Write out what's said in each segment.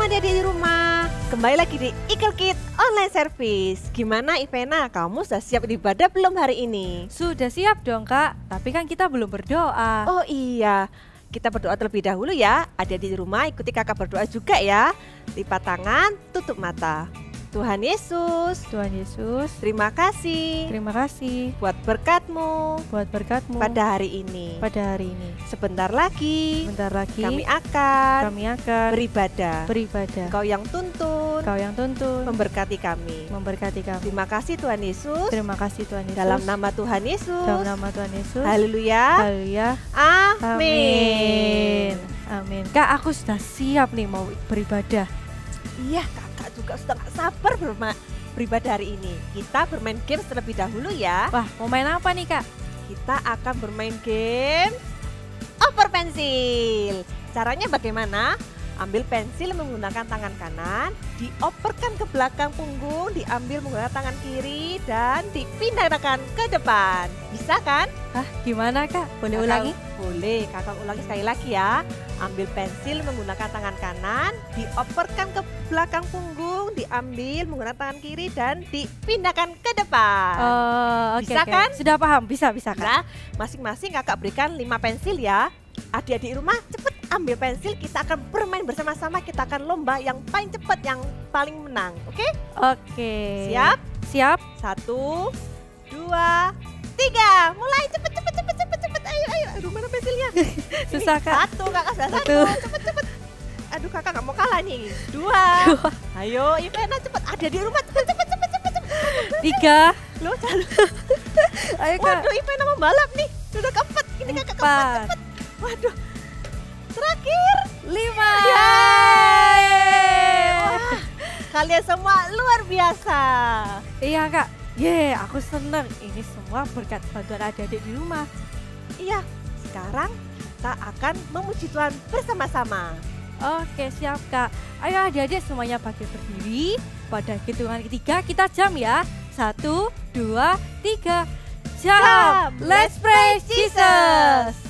adik-adik di rumah, kembali lagi di Eagle Kids Online Service. Gimana Ivena, kamu sudah siap ibadah belum hari ini? Sudah siap dong Kak, tapi kan kita belum berdoa. Oh iya, kita berdoa terlebih dahulu ya. Adik-adik di rumah ikuti kakak berdoa juga ya. Lipat tangan, tutup mata. Tuhan Yesus, terima kasih buat berkat-Mu pada hari ini. Sebentar lagi kami akan beribadah. Engkau yang tuntun, memberkati kami. Terima kasih Tuhan Yesus. Dalam nama Tuhan Yesus. Haleluya. Amin. Kak, aku sudah siap nih mau beribadah. Iya, kakak juga sudah gak sabar beribadah hari ini. Kita bermain game terlebih dahulu ya. Wah, mau main apa nih Kak? Kita akan bermain game oper pensil. Caranya bagaimana? Ambil pensil menggunakan tangan kanan, dioperkan ke belakang punggung, diambil menggunakan tangan kiri, dan dipindahkan ke depan. Bisa kan? Hah, gimana Kak? Boleh ulangi? Boleh, kakak ulangi sekali lagi ya. Ambil pensil menggunakan tangan kanan, dioperkan ke belakang punggung, diambil menggunakan tangan kiri, dan dipindahkan ke depan. Bisa kan? Sudah paham, bisa Kak. Nah, masing-masing kakak berikan 5 pensil ya. Adik-adik rumah cepet ambil pensil, kita akan bermain bersama-sama, kita akan lomba yang paling cepat, yang paling menang. Oke? Siap? Siap. 1, 2, 3. Mulai cepet. Aduh, mana pensilnya? Susah Kak. 1, kakak sudah 1. Cepet. Aduh, kakak gak mau kalah nih. 2. Ayo Ivena cepet, adik-adik rumah cepet. 3. Loh, Ayo Kak. Waduh, Ivena membalap nih. Sudah keempat, ini kakak keempat, cepet. Waduh, terakhir 5. Wah, kalian semua luar biasa. Iya Kak. Aku seneng. Ini semua berkat bantuan adik-adik di rumah. Iya, sekarang kita akan memuji Tuhan bersama-sama. Oke, siap Kak. Ayo adik-adik semuanya bagi berdiri. Pada hitungan ketiga kita jam ya. 1, 2, 3. Jam. Let's praise Jesus.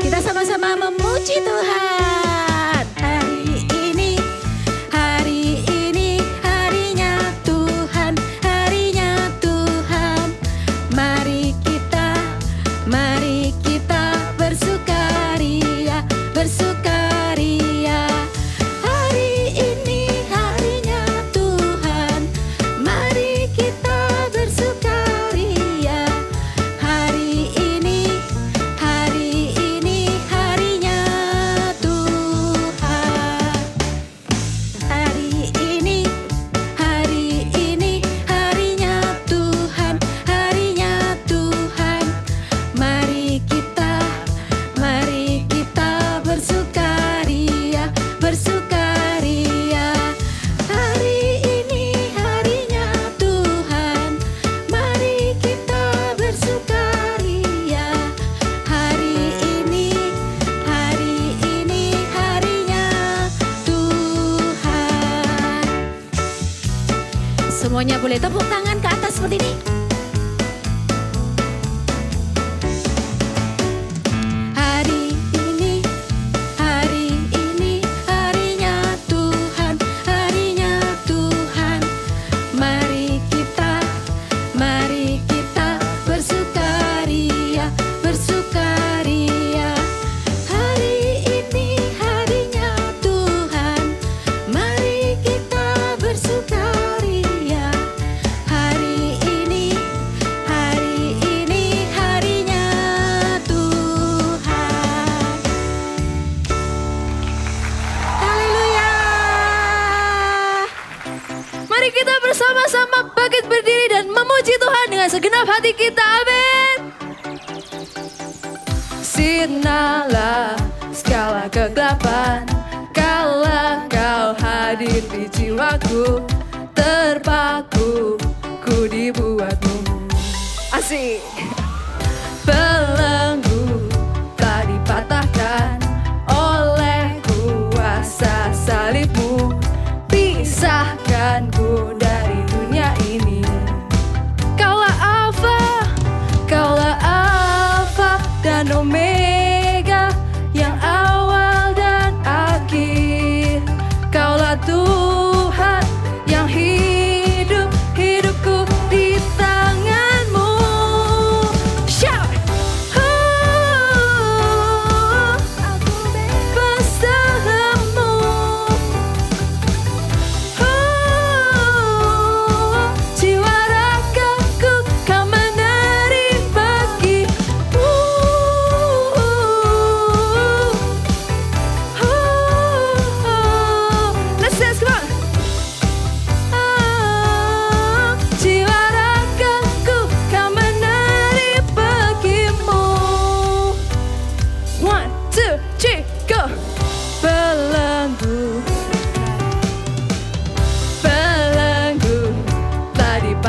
Kita sama-sama memuji Tuhan. Hari ini harinya Tuhan, harinya Tuhan. Mari kita bersukaria. Hari ini harinya Tuhan. Mari kita bersukaria. Hari ini harinya Tuhan. Hari ini harinya Tuhan, harinya Tuhan. Mari kita bersukaria. Hari ini harinya Tuhan. Mari kita bersukaria. Hari ini harinya Tuhan. Semuanya boleh tepuk tangan ke atas seperti ini. Hari ini harinya Tuhan, harinya Tuhan. Mari kita bersukaria. Hari ini harinya Tuhan. Mari kita bersukaria. Hari ini harinya Tuhan. Haleluya. Mari kita bersama-sama bangkit berdiri dan memuji Tuhan dengan segenap hati kita. Amin. Sirnalah segala kegelapan, kala kau hadir di jiwaku. Terpaku ku dibuatmu. Asik. Belenggu tak dipatahkan oleh kuasa salibmu. Pisahkanku dari dunia ini. Kaulah Alfa dan Omega, yang awal dan akhir.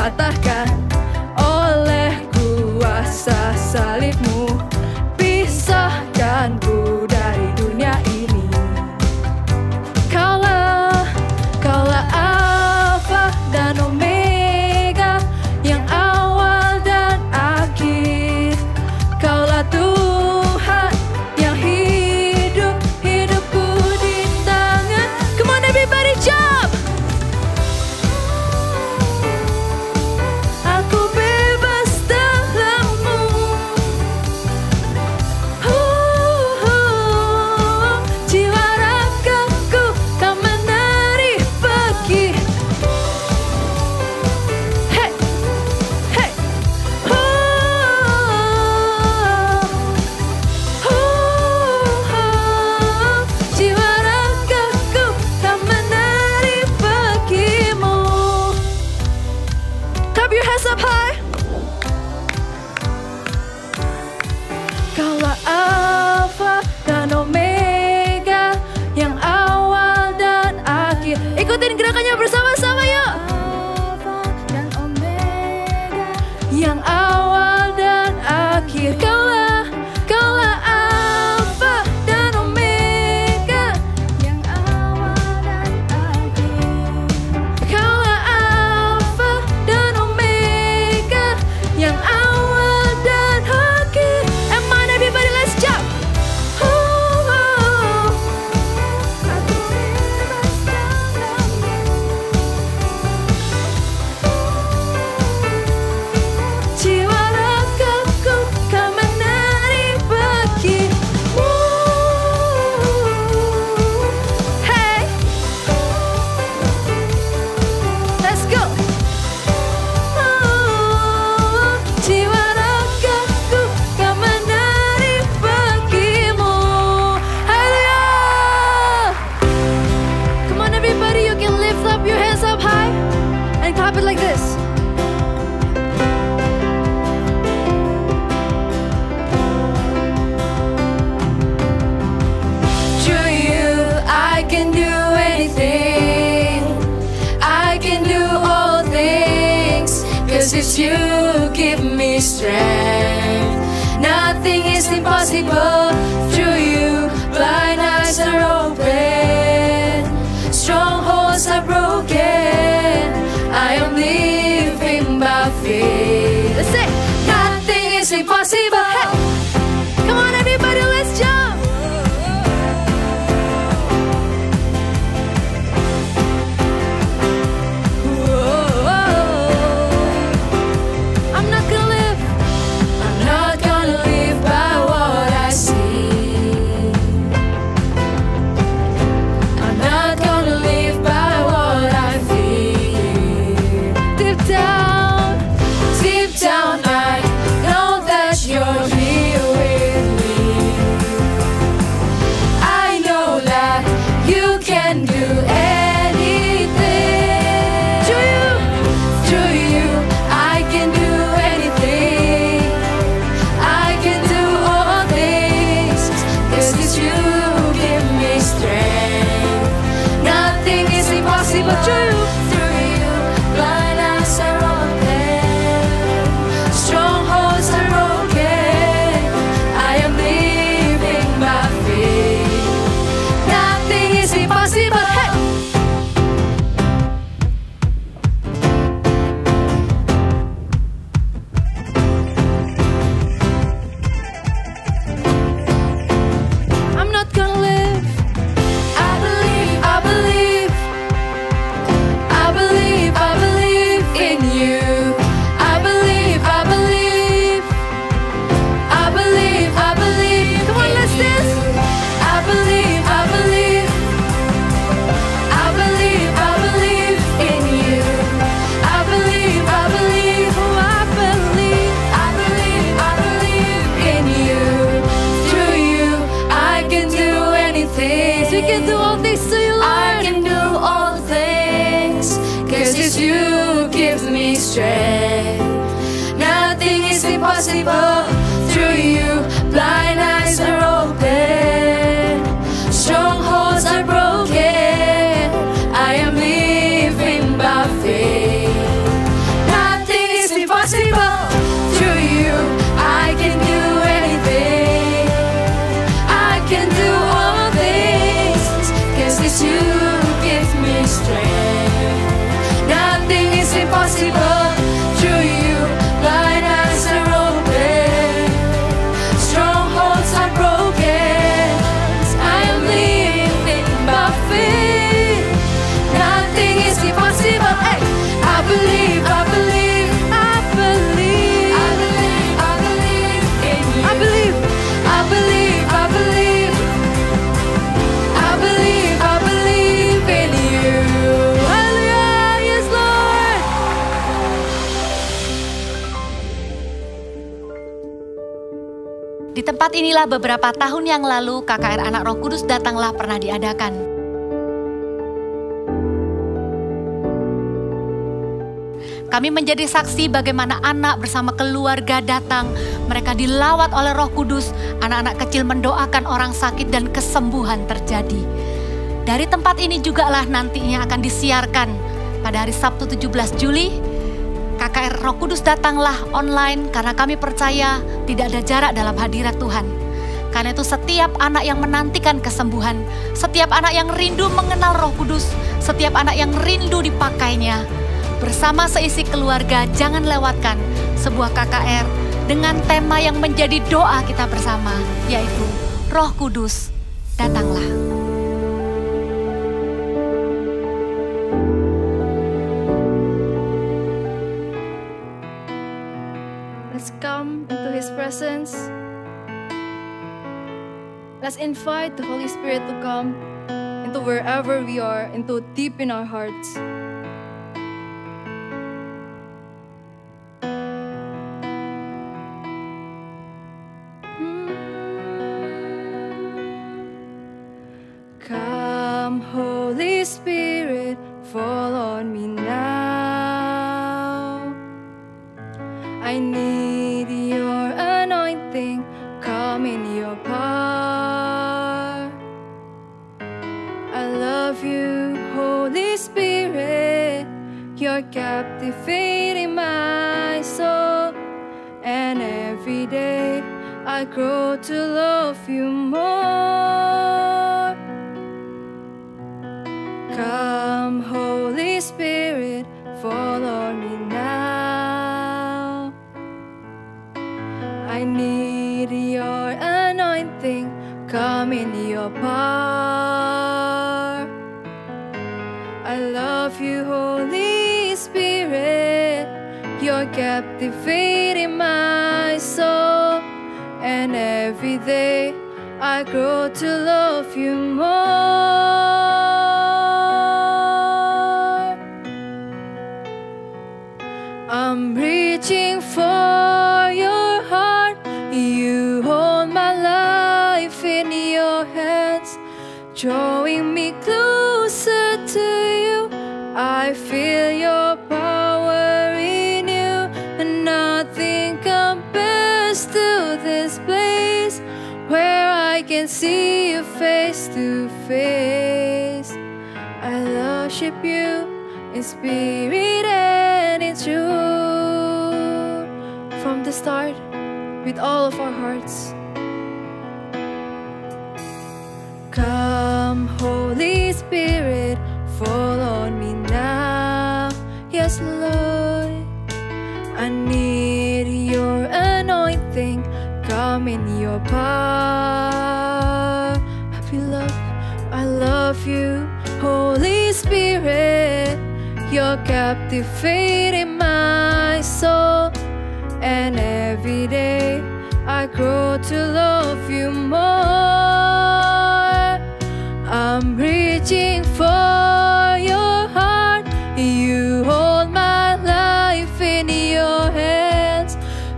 patahkan oleh kuasa salibmu. Pisahkanku dari dunia ini. Kaulah Alfa dan Omega, yang awal dan akhir. Kaulah Tuhan yang hidup, hidupku di tangan. Come on everybody jump. Aku bebas dalammu. Jiwa ragaku kau menari pergi. Hey, hey. Jiwa ragaku kau menari pergimu. Clap your hands up high. Kaulah Alfa dan Omega, yang awal dan akhir. Ikutin gerakannya bersama-sama yuk. Alfa dan Omega, yang awal dan akhir. Kaulah Alfa dan Omega, yang awal dan akhir. Kaulah Alfa dan Omega, yang awal dan akhir. And on everybody, let's jump. Aku bebas dalammu. Jiwa ragaku kau menari bagimu. Hey, let's go. Jiwa ragaku kau menari bagimu. Haleluya. Come on everybody, you can lift up your hands up high and clap it like this. Through you I can do anything. I can do all things, 'cause it's you give me strength. Nothing is impossible. Through you blind eyes are open, strongholds are broken. I am living by faith. Let's say nothing is impossible. Hey. Come on everybody, let's jump. I'm not gonna live by what I see. I'm not gonna live by what I feel. Deep down, I know that you're here with me. I know that you can do anything. Through you, I can do anything. I can do all things, 'cause it's you give me strength. Nothing is impossible. Through you, blind eyes are open, strongholds are broken. I am living by faith. Nothing is impossible. Hey. I'm not gonna live. I believe, I believe, I believe, I believe in you. I believe, I believe, I believe, I believe. Come on, let's dance. I believe, I believe, I believe, I believe in you. I believe, I believe, oh, I believe, I believe, I believe in you. Through you, I can do anything. You can do all things to you, Lord. I can do all things, 'cause it's you give me strength. Nothing is impossible. Through you, blind eyes are open, strongholds are broken. I am living by faith. Di tempat inilah beberapa tahun yang lalu KKR Anak Roh Kudus Datanglah pernah diadakan. Kami menjadi saksi bagaimana anak bersama keluarga datang, mereka dilawat oleh Roh Kudus, anak-anak kecil mendoakan orang sakit dan kesembuhan terjadi. Dari tempat ini jugalah nantinya akan disiarkan pada hari Sabtu 17 Juli, KKR Roh Kudus Datanglah online karena kami percaya tidak ada jarak dalam hadirat Tuhan. Karena itu setiap anak yang menantikan kesembuhan, setiap anak yang rindu mengenal Roh Kudus, setiap anak yang rindu dipakainya, bersama seisi keluarga jangan lewatkan sebuah KKR dengan tema yang menjadi doa kita bersama, yaitu Roh Kudus Datanglah. Let's come into His presence. Let's invite the Holy Spirit to come into wherever we are, into deep in our hearts. Come, Holy Spirit, fall on me now. I need your anointing, come in your power. I love you, Holy Spirit, you're captivating my soul. And every day I grow to love you more. Come, Holy Spirit, fall on me now. I need your anointing, come in your power. I love you, Holy Spirit, you're captivating my soul. And every day I grow to love you more. I'm reaching for your heart. You hold my life in your hands, drawing me closer to you. I feel your power in you, and nothing compares to this place where I can see you face to face. I worship you in spirit and in truth. From the start, with all of our hearts. Come, Holy Spirit, fall on me now. Yes, Lord, I need your anointing, come in your power. I love you, Holy Spirit, you're captivating my soul. And every day I grow to love you more. I'm reaching for your heart. You hold my life in your hands,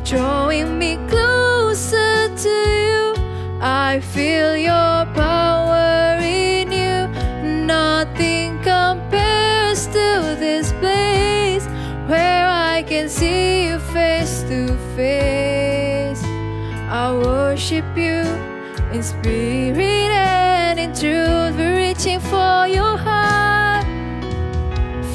drawing me closer to you. I feel your power in you. Nothing compares to this place where I can see you face to face. I worship you in spirit and in truth. We're reaching for your heart,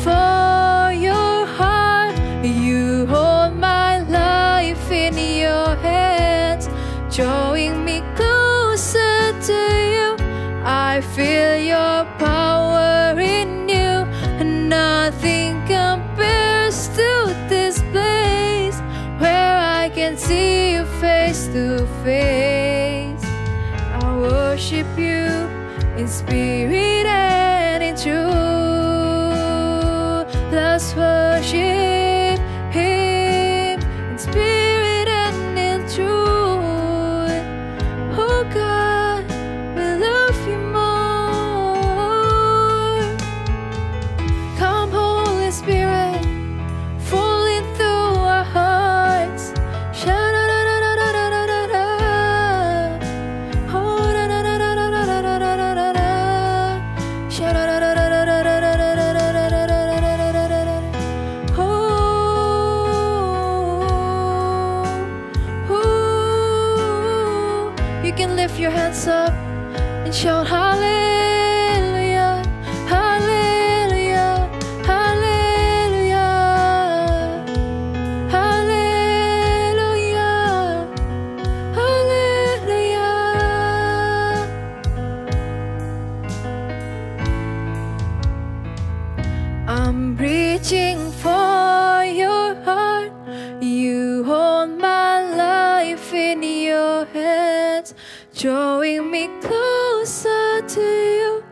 for your heart. You hold my life in your hands, drawing me closer to you. I feel your power in you, and nothing compares to this place where I can see you face to face. I worship you in spirit and in truth. Let's worship Him in spirit and in truth. Oh God, we love you more. Come, Holy Spirit, falling through our hearts. Sha-da-da-da-da-da-da-da-da. your hands up and shout hallelujah, hallelujah, hallelujah, hallelujah, hallelujah. I'm reaching for your heart. You hold my life in your hands, drawing me closer to you.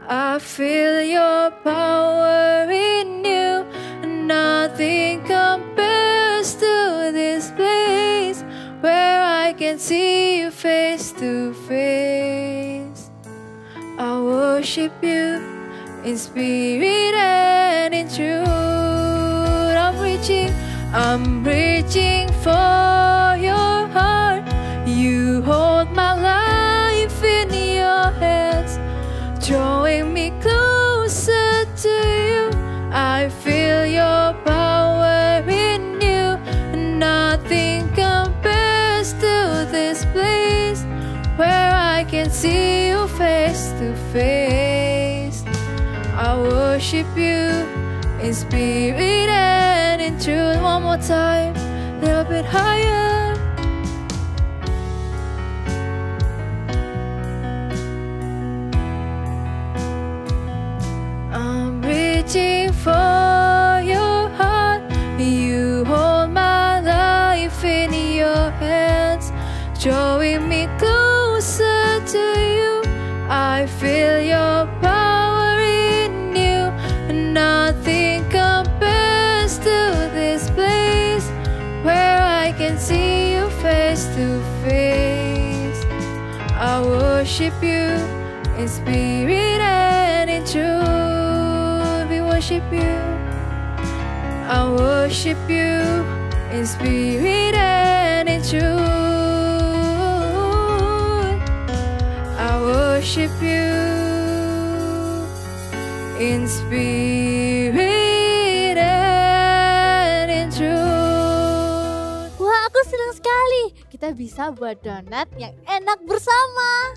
I feel your power in you. Nothing compares to this place where I can see you face to face. I worship you in spirit and in truth. I'm reaching for your heart. You hold my life in your hands, drawing me closer to you. I feel your power in you. Nothing compares to this place where I can see you face to face. I worship you in spirit and in truth. One more time, a little bit higher. I'm reaching for your heart. You hold my life in your hands, drawing me closer to you. I feel your power in you. Nothing compares to this place where I can see you face to face. I worship you in spirit and in truth. We worship you. I worship you in spirit and in truth. I worship you in spirit and in truth. Wah, aku senang sekali. Kita bisa buat donat yang enak bersama.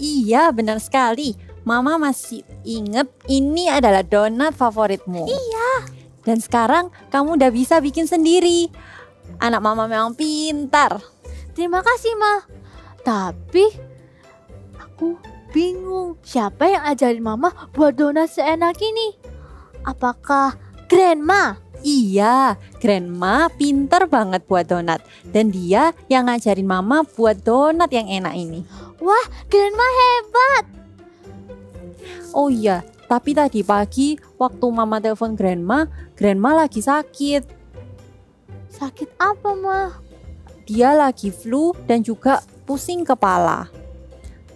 Iya, benar sekali. Mama masih inget ini adalah donat favoritmu. Iya. Dan sekarang kamu udah bisa bikin sendiri. Anak mama memang pintar. Terima kasih, Ma. Tapi aku bingung, siapa yang ajarin Mama buat donat seenak ini? Apakah Grandma? Iya, Grandma pintar banget buat donat. Dan dia yang ngajarin Mama buat donat yang enak ini. Wah, Grandma hebat. Oh iya, tapi tadi pagi waktu Mama telepon Grandma, Grandma lagi sakit. Sakit apa, Ma? Dia lagi flu dan juga pusing kepala.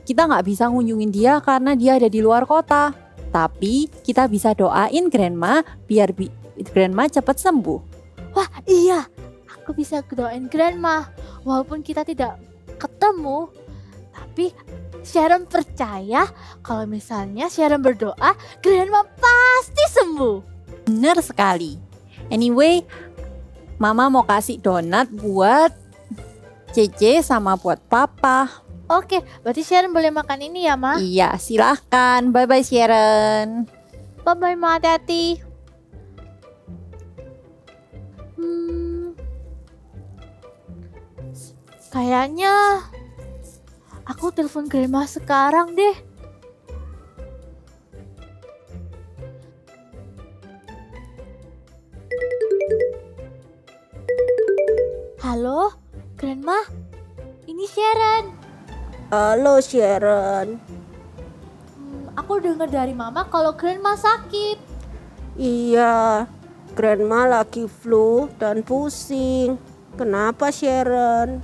Kita nggak bisa ngunjungin dia karena dia ada di luar kota. Tapi kita bisa doain Grandma biar Grandma cepat sembuh. Wah, iya. Aku bisa doain Grandma. Walaupun kita tidak ketemu, tapi Sharon percaya kalau misalnya Sharon berdoa, Grandma pasti sembuh. Bener sekali. Anyway, Mama mau kasih donat buat Cece sama buat Papa. Oke, berarti Sharon boleh makan ini ya, Ma? Iya, silahkan. Bye-bye Sharon. Bye-bye, Ma, hati-hati. Kayaknya aku telepon Grandma sekarang deh. Halo, Grandma? Ini Sharon. Halo Sharon. Aku dengar dari Mama kalau Grandma sakit. Iya, Grandma lagi flu dan pusing. Kenapa Sharon?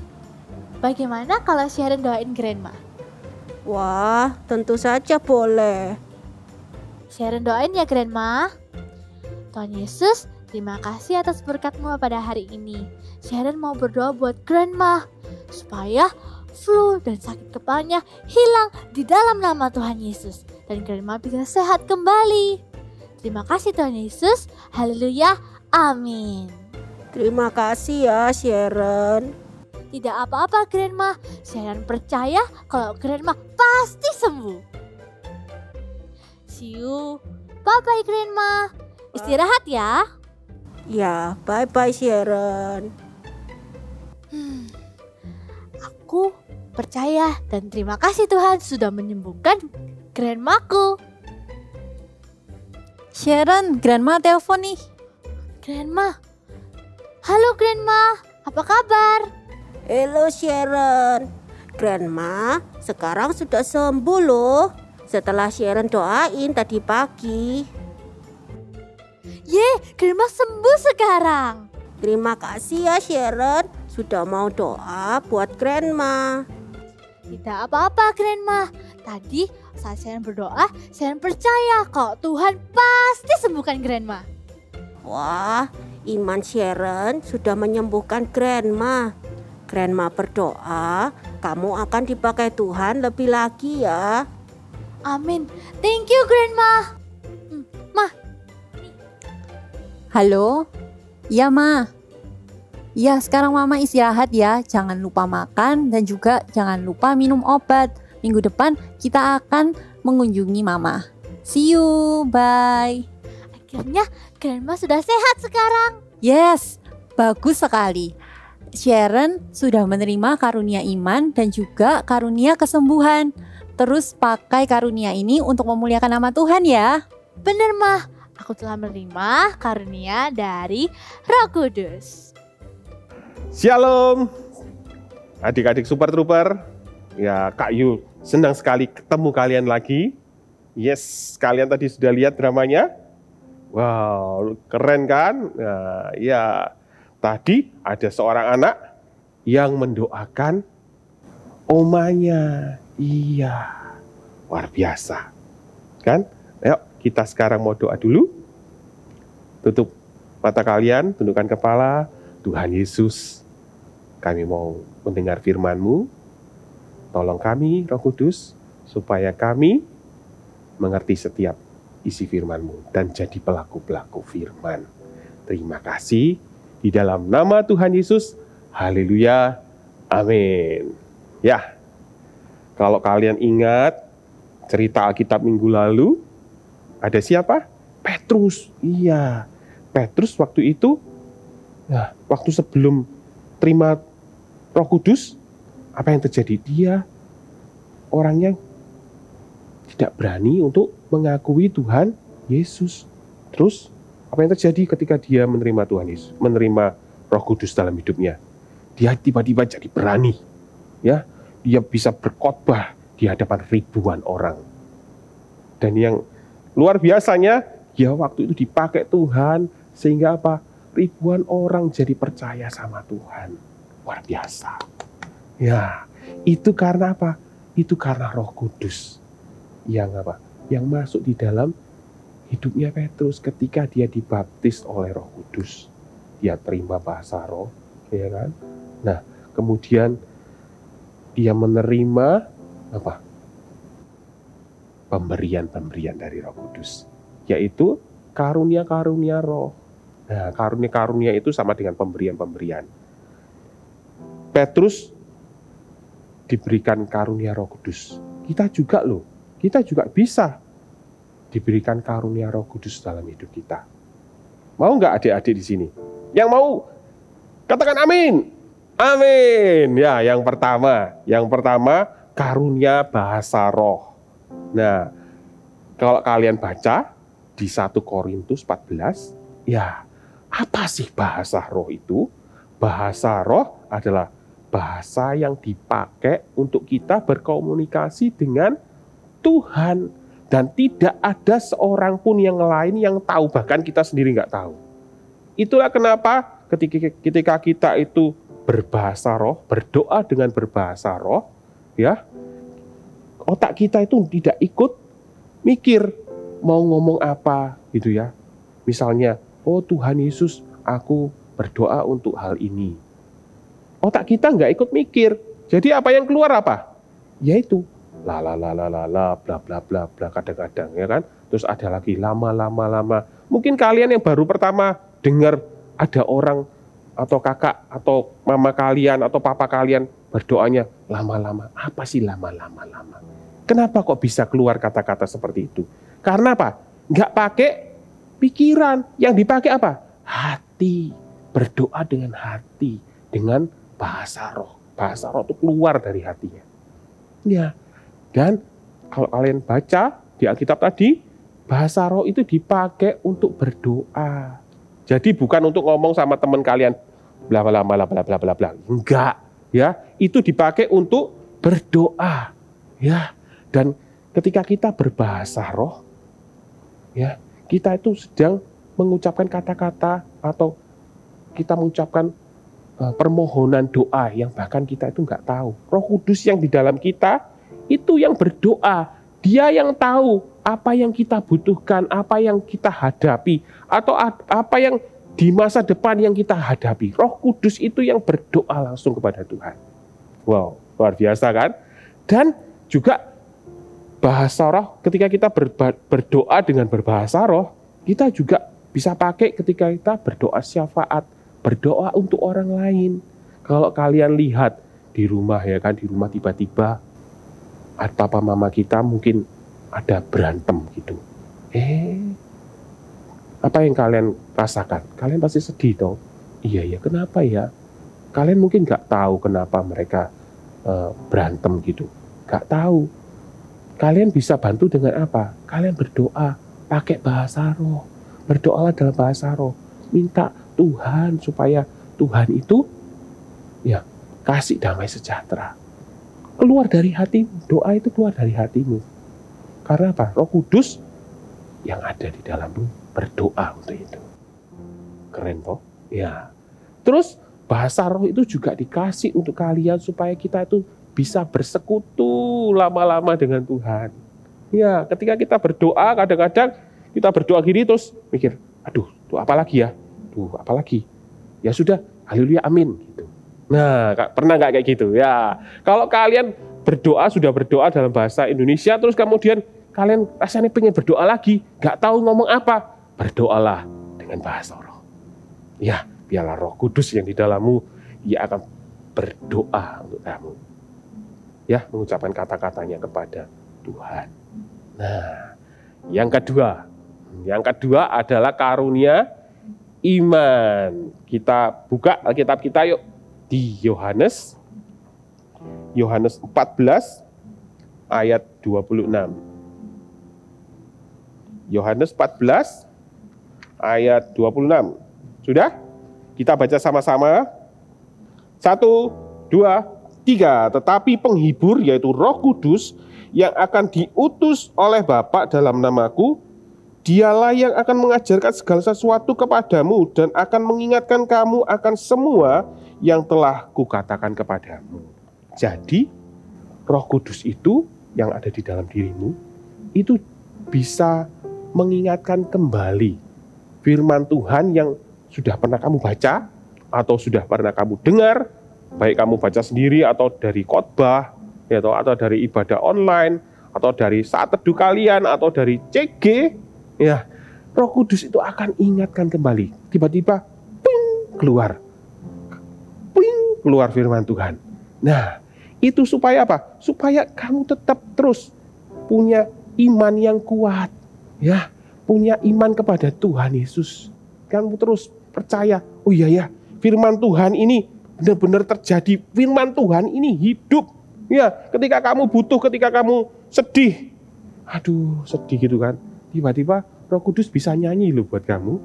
Bagaimana kalau Sharon doain Grandma? Wah, tentu saja boleh. Sharon doain ya Grandma. Tuhan Yesus, terima kasih atas berkat-Mu pada hari ini. Sharon mau berdoa buat Grandma supaya flu dan sakit kepalanya hilang di dalam nama Tuhan Yesus. Dan Grandma bisa sehat kembali. Terima kasih Tuhan Yesus. Haleluya. Amin. Terima kasih ya Sharon. Tidak apa-apa, Grandma. Sharon percaya kalau Grandma pasti sembuh. See you. Bye-bye, Grandma. Istirahat ya. Ya, bye-bye Sharon. Aku percaya dan terima kasih Tuhan sudah menyembuhkan Grandmaku. Sharon, Grandma telepon nih. Grandma. Halo Grandma, apa kabar? Halo Sharon. Grandma sekarang sudah sembuh loh. Setelah Sharon doain tadi pagi. Grandma sembuh sekarang. Terima kasih ya Sharon sudah mau doa buat Grandma. Tidak apa-apa Grandma. Tadi saat Sharon berdoa, Sharon percaya kalau Tuhan pasti sembuhkan Grandma. Wah, iman Sharon sudah menyembuhkan Grandma. Grandma berdoa, kamu akan dipakai Tuhan lebih lagi ya. Amin. Thank you Grandma. Halo? Iya, Ma. Ya, sekarang Mama istirahat ya. Jangan lupa makan dan juga jangan lupa minum obat. Minggu depan kita akan mengunjungi Mama. See you, bye. Akhirnya Grandma sudah sehat sekarang. Yes, bagus sekali. Sharon sudah menerima karunia iman dan juga karunia kesembuhan. Terus pakai karunia ini untuk memuliakan nama Tuhan ya. Bener Mah, aku telah menerima karunia dari Roh Kudus. Shalom, adik-adik Super Trooper. Ya, Kak Yu senang sekali ketemu kalian lagi. Yes, kalian tadi sudah lihat dramanya. Wow, keren kan? Nah, ya, tadi ada seorang anak yang mendoakan omanya. Iya, luar biasa. Kan? Ayo, kita sekarang mau doa dulu. Tutup mata kalian, tundukkan kepala. Tuhan Yesus, kami mau mendengar firman-Mu. Tolong kami, Roh Kudus, supaya kami mengerti setiap isi firman-Mu dan jadi pelaku-pelaku firman. Terima kasih. Di dalam nama Tuhan Yesus, haleluya, amin. Ya, kalau kalian ingat cerita Alkitab minggu lalu, ada siapa? Petrus. Iya, Petrus waktu itu, nah, waktu sebelum terima Roh Kudus, apa yang terjadi? Dia orangnya tidak berani untuk mengakui Tuhan Yesus. Terus apa yang terjadi ketika dia menerima Tuhan Yesus, menerima Roh Kudus dalam hidupnya? Dia tiba-tiba jadi berani, ya. Dia bisa berkhotbah di hadapan ribuan orang. Dan yang luar biasanya, ya waktu itu dipakai Tuhan sehingga apa? Ribuan orang jadi percaya sama Tuhan. Luar biasa. Ya, itu karena apa? Itu karena Roh Kudus yang apa? Yang masuk di dalam hidupnya Petrus ketika dia dibaptis oleh Roh Kudus. Dia terima bahasa roh, ya kan? Nah, kemudian dia menerima apa? Pemberian-pemberian dari Roh Kudus, yaitu karunia-karunia roh. Nah, karunia-karunia itu sama dengan pemberian-pemberian. Petrus diberikan karunia Roh Kudus. Kita juga loh, kita juga bisa diberikan karunia Roh Kudus dalam hidup kita. Mau nggak adik-adik di sini? Yang mau, katakan amin. Amin. Ya, yang pertama karunia bahasa roh. Nah, kalau kalian baca di 1 Korintus 14, ya, apa sih bahasa roh itu? Bahasa roh adalah bahasa yang dipakai untuk kita berkomunikasi dengan Tuhan. Dan tidak ada seorang pun yang lain yang tahu, bahkan kita sendiri nggak tahu. Itulah kenapa ketika kita itu berbahasa roh, berdoa dengan berbahasa roh, ya, otak kita itu tidak ikut mikir mau ngomong apa gitu ya. Misalnya, oh Tuhan Yesus, aku berdoa untuk hal ini. Otak kita nggak ikut mikir. Jadi apa yang keluar apa? Yaitu la bla bla bla bla kadang-kadang, ya kan. Terus ada lagi lama. Mungkin kalian yang baru pertama dengar ada orang atau kakak atau mama kalian atau papa kalian berdoanya lama-lama. Apa sih lama-lama? Kenapa kok bisa keluar kata-kata seperti itu? Karena apa? Nggak pakai pikiran. Yang dipakai apa? Hati. Berdoa dengan hati. Dengan bahasa roh. Bahasa roh itu keluar dari hatinya. Ya. Dan kalau kalian baca di Alkitab tadi, bahasa roh itu dipakai untuk berdoa. Jadi bukan untuk ngomong sama teman kalian bla bla bla bla bla bla bla. Enggak, ya. Itu dipakai untuk berdoa. Ya. Dan ketika kita berbahasa roh, ya, kita itu sedang mengucapkan kata-kata atau kita mengucapkan permohonan doa yang bahkan kita itu enggak tahu. Roh Kudus yang di dalam kita itu yang berdoa. Dia yang tahu apa yang kita butuhkan, apa yang kita hadapi, atau apa yang di masa depan yang kita hadapi. Roh Kudus itu yang berdoa langsung kepada Tuhan. Wow, luar biasa kan? Dan juga bahasa roh, ketika kita berdoa dengan berbahasa roh, kita juga bisa pakai ketika kita berdoa syafaat, berdoa untuk orang lain. Kalau kalian lihat di rumah ya kan, di rumah tiba-tiba papa mama kita mungkin ada berantem gitu. Apa yang kalian rasakan? Kalian pasti sedih toh? Iya, kenapa ya? Kalian mungkin gak tahu kenapa mereka berantem gitu. Gak tahu. Kalian bisa bantu dengan apa? Kalian berdoa pakai bahasa roh. Berdoalah dalam bahasa roh. Minta Tuhan supaya Tuhan itu ya kasih damai sejahtera. Keluar dari hatimu, doa itu keluar dari hatimu. Karena apa? Roh Kudus yang ada di dalammu berdoa untuk itu. Keren toh? Ya. Terus bahasa roh itu juga dikasih untuk kalian supaya kita itu bisa bersekutu lama-lama dengan Tuhan. Ya, ketika kita berdoa kadang-kadang kita berdoa gini terus mikir, aduh, tuh apa lagi ya? Tuh, apa lagi? Ya sudah, haleluya, amin gitu. Nah, pernah nggak kayak gitu? Ya, kalau kalian sudah berdoa dalam bahasa Indonesia, terus kemudian kalian rasanya pengen berdoa lagi, nggak tahu ngomong apa, berdoalah dengan bahasa roh. Ya, biarlah Roh Kudus yang di dalammu, Ia akan berdoa untuk kamu. Ya, mengucapkan kata-katanya kepada Tuhan. Nah, yang kedua adalah karunia iman. Kita buka Alkitab kita yuk. Di Yohanes 14 ayat 26. Yohanes 14 ayat 26. Sudah? Kita baca sama-sama. 1, 2, 3. Tetapi penghibur yaitu Roh Kudus yang akan diutus oleh Bapa dalam namaku, Dialah yang akan mengajarkan segala sesuatu kepadamu dan akan mengingatkan kamu akan semua yang telah kukatakan kepadamu. Jadi, Roh Kudus itu yang ada di dalam dirimu, itu bisa mengingatkan kembali firman Tuhan yang sudah pernah kamu baca, atau sudah pernah kamu dengar, baik kamu baca sendiri atau dari khotbah, atau dari ibadah online, atau dari saat teduh kalian, atau dari CG, ya, Roh Kudus itu akan ingatkan kembali. Tiba-tiba, ping, keluar firman Tuhan. Nah, itu supaya apa? Supaya kamu tetap terus punya iman yang kuat, ya, punya iman kepada Tuhan Yesus. Kamu terus percaya, oh iya ya, firman Tuhan ini benar-benar terjadi. Firman Tuhan ini hidup. Ya, ketika kamu butuh, ketika kamu sedih, aduh sedih gitu kan, tiba-tiba Roh Kudus bisa nyanyi loh buat kamu.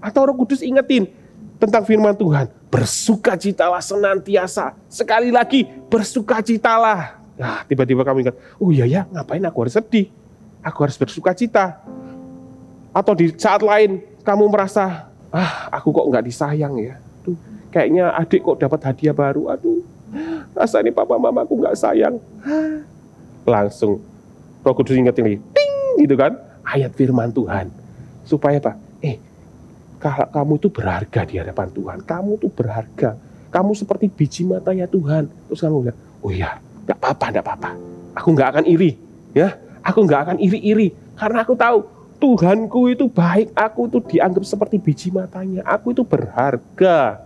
Atau Roh Kudus ingetin tentang firman Tuhan, bersukacitalah senantiasa. Sekali lagi, bersukacitalah. Nah, tiba-tiba kamu ingat, oh iya ya, ngapain aku harus sedih? Aku harus bersukacita. Atau di saat lain kamu merasa, aku kok nggak disayang ya. Tuh, kayaknya adik kok dapat hadiah baru. Aduh, rasanya papa mamaku nggak sayang. Langsung Roh Kudus ingetin lagi, ting, gitu kan, ayat firman Tuhan. Supaya apa? Kalau kamu itu berharga di hadapan Tuhan. Kamu tuh berharga. Kamu seperti biji matanya Tuhan. Terus kamu bilang, oh iya, gak apa-apa. Aku gak akan iri. Ya, aku gak akan iri-iri. Karena aku tahu Tuhanku itu baik. Aku itu dianggap seperti biji matanya. Aku itu berharga.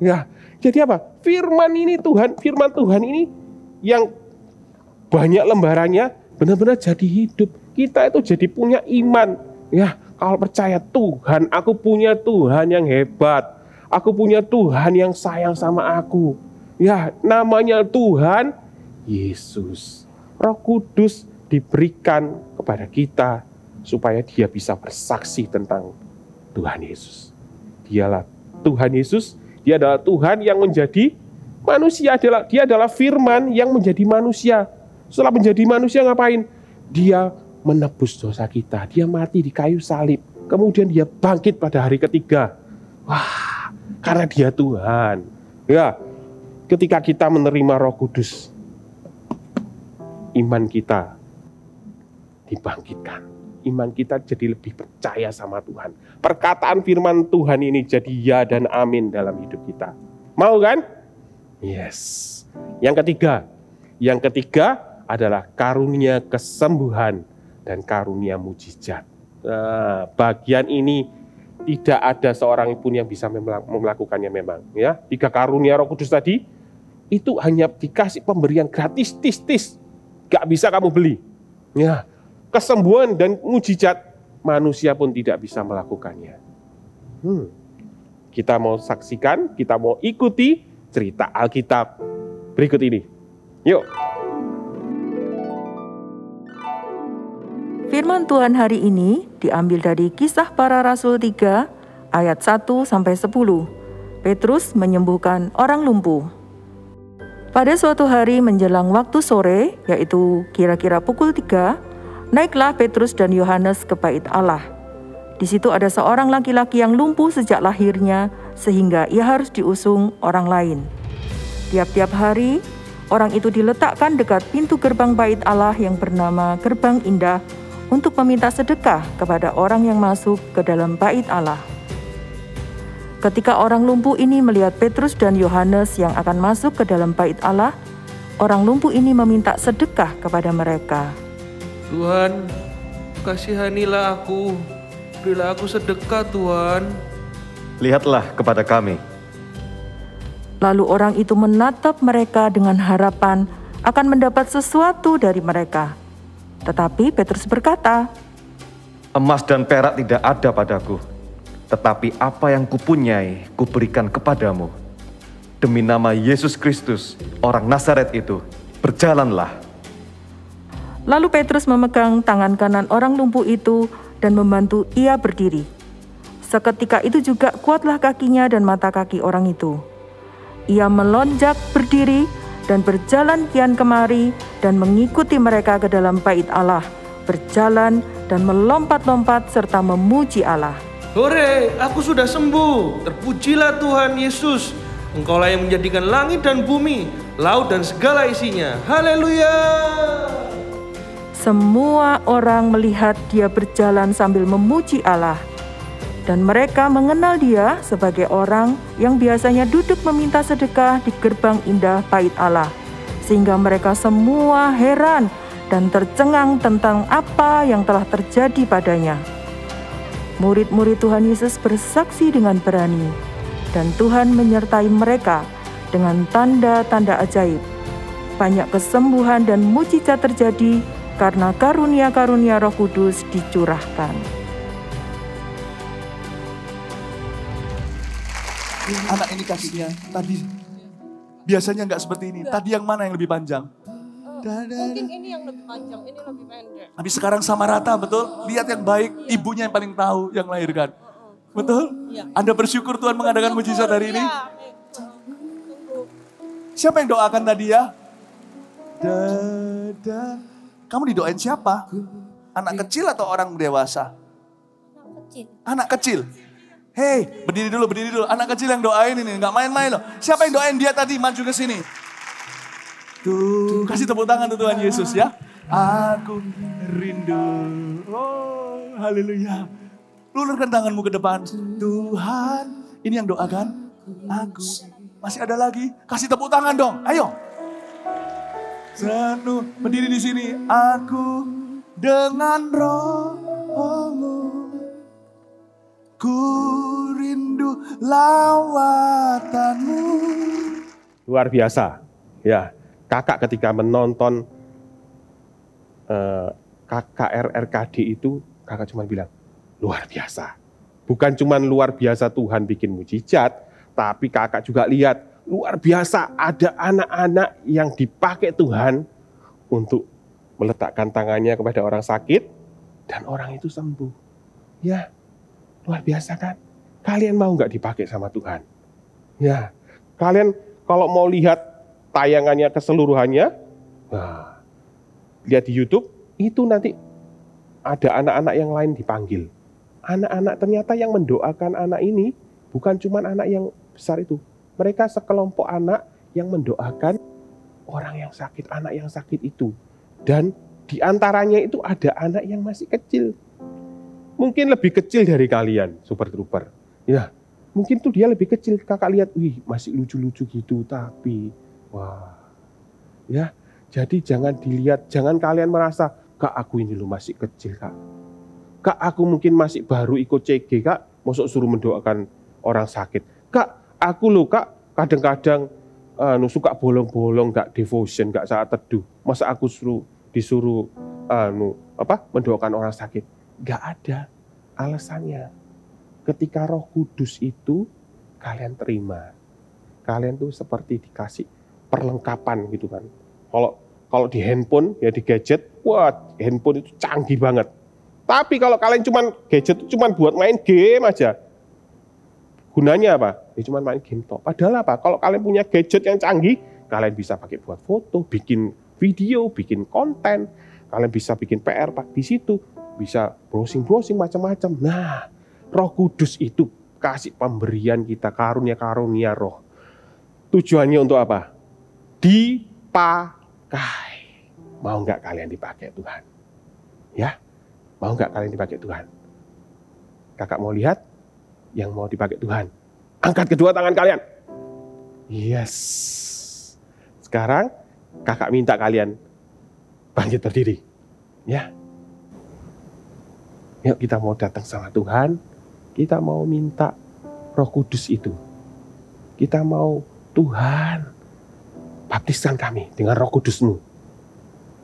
Ya, jadi apa? Firman Tuhan ini yang banyak lembarannya benar-benar jadi hidup. Kita itu jadi punya iman. Ya, kalau percaya Tuhan, aku punya Tuhan yang hebat. Aku punya Tuhan yang sayang sama aku. Ya, namanya Tuhan Yesus. Roh Kudus diberikan kepada kita supaya dia bisa bersaksi tentang Tuhan Yesus. Dialah Tuhan Yesus, dia adalah Tuhan yang menjadi manusia, dia adalah firman yang menjadi manusia. Setelah menjadi manusia ngapain? Dia menebus dosa kita, dia mati di kayu salib, kemudian dia bangkit pada hari ketiga. Wah, karena dia Tuhan. Ya, ketika kita menerima Roh Kudus, iman kita dibangkitkan. Iman kita jadi lebih percaya sama Tuhan. Perkataan firman Tuhan ini jadi ya dan amin dalam hidup kita. Mau kan? Yes. Yang ketiga adalah karunia kesembuhan dan karunia mujizat. Nah, bagian ini tidak ada seorang pun yang bisa melakukannya memang. Ya, 3 karunia Roh Kudus tadi itu hanya dikasih pemberian gratis, tis. Gak bisa kamu beli. Ya, kesembuhan dan mujizat manusia pun tidak bisa melakukannya. Kita mau saksikan, kita mau ikuti cerita Alkitab berikut ini. Yuk. Firman Tuhan hari ini diambil dari Kisah Para Rasul 3 ayat 1-10. Petrus menyembuhkan orang lumpuh. Pada suatu hari menjelang waktu sore, yaitu kira-kira pukul 3, naiklah Petrus dan Yohanes ke bait Allah. Di situ ada seorang laki-laki yang lumpuh sejak lahirnya, sehingga ia harus diusung orang lain. Tiap-tiap hari, orang itu diletakkan dekat pintu gerbang bait Allah yang bernama Gerbang Indah untuk meminta sedekah kepada orang yang masuk ke dalam bait Allah. Ketika orang lumpuh ini melihat Petrus dan Yohanes yang akan masuk ke dalam bait Allah, orang lumpuh ini meminta sedekah kepada mereka. Tuhan, kasihanilah aku, berilah aku sedekah Tuhan. Lihatlah kepada kami. Lalu orang itu menatap mereka dengan harapan akan mendapat sesuatu dari mereka. Tetapi Petrus berkata, Emas dan perak tidak ada padaku, tetapi apa yang kupunyai kuberikan kepadamu. Demi nama Yesus Kristus, orang Nazaret itu, berjalanlah. Lalu Petrus memegang tangan kanan orang lumpuh itu dan membantu ia berdiri. Seketika itu juga kuatlah kakinya dan mata kaki orang itu. Ia melonjak berdiri dan berjalan kian kemari dan mengikuti mereka ke dalam bait Allah, berjalan dan melompat-lompat serta memuji Allah. Hore, aku sudah sembuh. Terpujilah Tuhan Yesus. Engkaulah yang menjadikan langit dan bumi, laut dan segala isinya. Haleluya. Semua orang melihat dia berjalan sambil memuji Allah. Dan mereka mengenal dia sebagai orang yang biasanya duduk meminta sedekah di gerbang indah bait Allah. Sehingga mereka semua heran dan tercengang tentang apa yang telah terjadi padanya. Murid-murid Tuhan Yesus bersaksi dengan berani, dan Tuhan menyertai mereka dengan tanda-tanda ajaib. Banyak kesembuhan dan mujizat terjadi karena karunia-karunia Roh Kudus dicurahkan. Anak ini kakinya tadi biasanya nggak seperti ini. Tadi yang mana yang lebih panjang? Mungkin ini yang lebih panjang, ini lebih pendek. Tapi sekarang sama rata, betul? Lihat yang baik, ibunya yang paling tahu yang melahirkan. Betul? Anda bersyukur Tuhan mengadakan mujizat hari ini? Siapa yang doakan tadi ya? Kamu didoain siapa? Anak kecil atau orang dewasa? Anak kecil. Hei, berdiri dulu. Anak kecil yang doain ini, nggak main-main loh. Siapa yang doain dia tadi? Maju ke sini. Tuh, kasih tepuk tangan tuh Tuhan Yesus ya. Aku rindu. Oh, haleluya. Lulurkan tanganmu ke depan. Tuhan, ini yang doakan. Aku. Masih ada lagi? Kasih tepuk tangan dong. Ayo. Penuh, berdiri di sini. Aku dengan rohmu. Ku rindu rindu lawatanmu. Luar biasa. Ya, kakak ketika menonton KKR-RKD itu, kakak cuma bilang, luar biasa. Bukan cuma luar biasa Tuhan bikin mujizat, tapi kakak juga lihat, luar biasa ada anak-anak yang dipakai Tuhan untuk meletakkan tangannya kepada orang sakit, dan orang itu sembuh. Ya, luar biasa kan? Kalian mau nggak dipakai sama Tuhan? Ya, kalian kalau mau lihat tayangannya keseluruhannya, nah, lihat di YouTube, itu nanti ada anak-anak yang lain dipanggil. Anak-anak ternyata yang mendoakan anak ini bukan cuma anak yang besar itu. Mereka sekelompok anak yang mendoakan orang yang sakit, anak yang sakit itu. Dan di antaranya itu ada anak yang masih kecil. Mungkin lebih kecil dari kalian, Super Trooper. Ya, mungkin tuh dia lebih kecil. Kakak lihat, wih masih lucu-lucu gitu, tapi wah. Ya, jadi jangan dilihat, jangan kalian merasa, Kak aku ini loh masih kecil Kak. Kak aku mungkin masih baru ikut CG Kak, masuk suruh mendoakan orang sakit. Kak aku loh Kak kadang-kadang suka bolong-bolong, gak devotion, gak saat teduh. Masa aku disuruh mendoakan orang sakit? Gak ada alasannya. Ketika Roh Kudus itu kalian terima, kalian tuh seperti dikasih perlengkapan gitu kan. Kalau di handphone, ya di gadget, wah handphone itu canggih banget. Tapi kalau kalian gadget itu cuma buat main game aja, gunanya apa? Ya cuma main game toh. Padahal apa? Kalau kalian punya gadget yang canggih, kalian bisa pakai buat foto, bikin video, bikin konten, kalian bisa bikin PR Pak di situ, bisa browsing macam-macam. Nah, Roh Kudus itu kasih pemberian kita karunia-karunia roh. Tujuannya untuk apa? Dipakai. Mau nggak kalian dipakai Tuhan? Ya, mau nggak kalian dipakai Tuhan? Kakak mau lihat yang mau dipakai Tuhan. Angkat kedua tangan kalian. Yes. Sekarang kakak minta kalian bangkit berdiri. Ya. Yuk kita mau datang sama Tuhan. Kita mau minta Roh Kudus itu. Kita mau Tuhan baptiskan kami dengan Roh Kudus-Mu.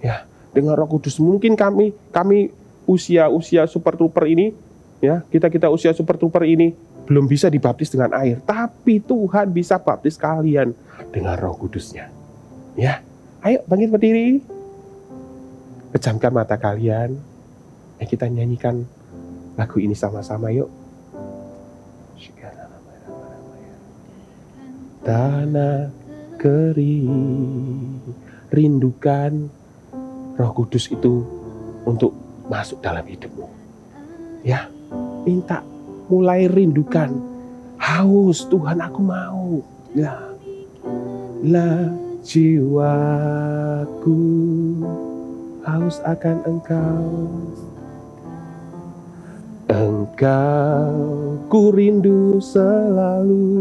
Ya, dengan Roh Kudus. Mungkin kami usia Super Trooper ini, ya, kita usia Super Trooper ini belum bisa dibaptis dengan air, tapi Tuhan bisa baptis kalian dengan Roh Kudus-Nya. Ya, ayo bangkit berdiri. Pejamkan mata kalian. Kita nyanyikan lagu ini sama-sama yuk. Tanah kering, rindukan Roh Kudus itu untuk masuk dalam hidupmu. Ya, minta mulai rindukan. Haus, Tuhan aku mau. Ya. Lah jiwaku haus akan Engkau. Engkau ku rindu selalu.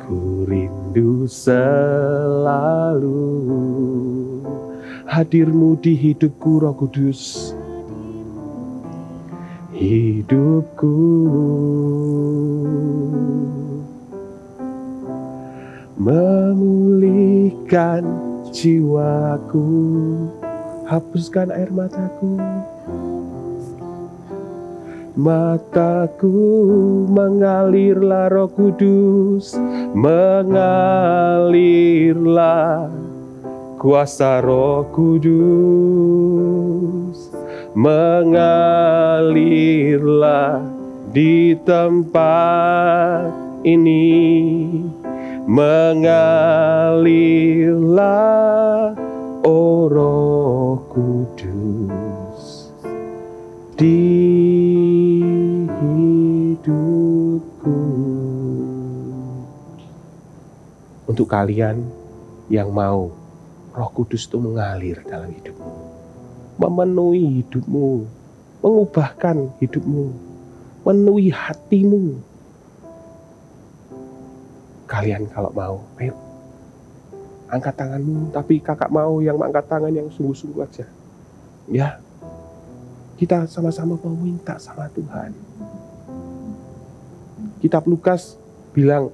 Ku rindu selalu hadir-Mu di hidupku Roh Kudus. Hidupku memulihkan jiwaku, hapuskan air mataku. Mataku mengalirlah Roh Kudus, mengalirlah kuasa Roh Kudus, mengalirlah di tempat ini, mengalirlah oh Roh Kudus di hidupku. Untuk kalian yang mau Roh Kudus itu mengalir dalam hidupmu, memenuhi hidupmu, mengubahkan hidupmu, memenuhi hatimu. Kalian kalau mau, ayo angkat tanganmu, tapi kakak mau yang angkat tangan yang sungguh-sungguh aja. Ya, kita sama-sama mau minta sama Tuhan. Kitab Lukas bilang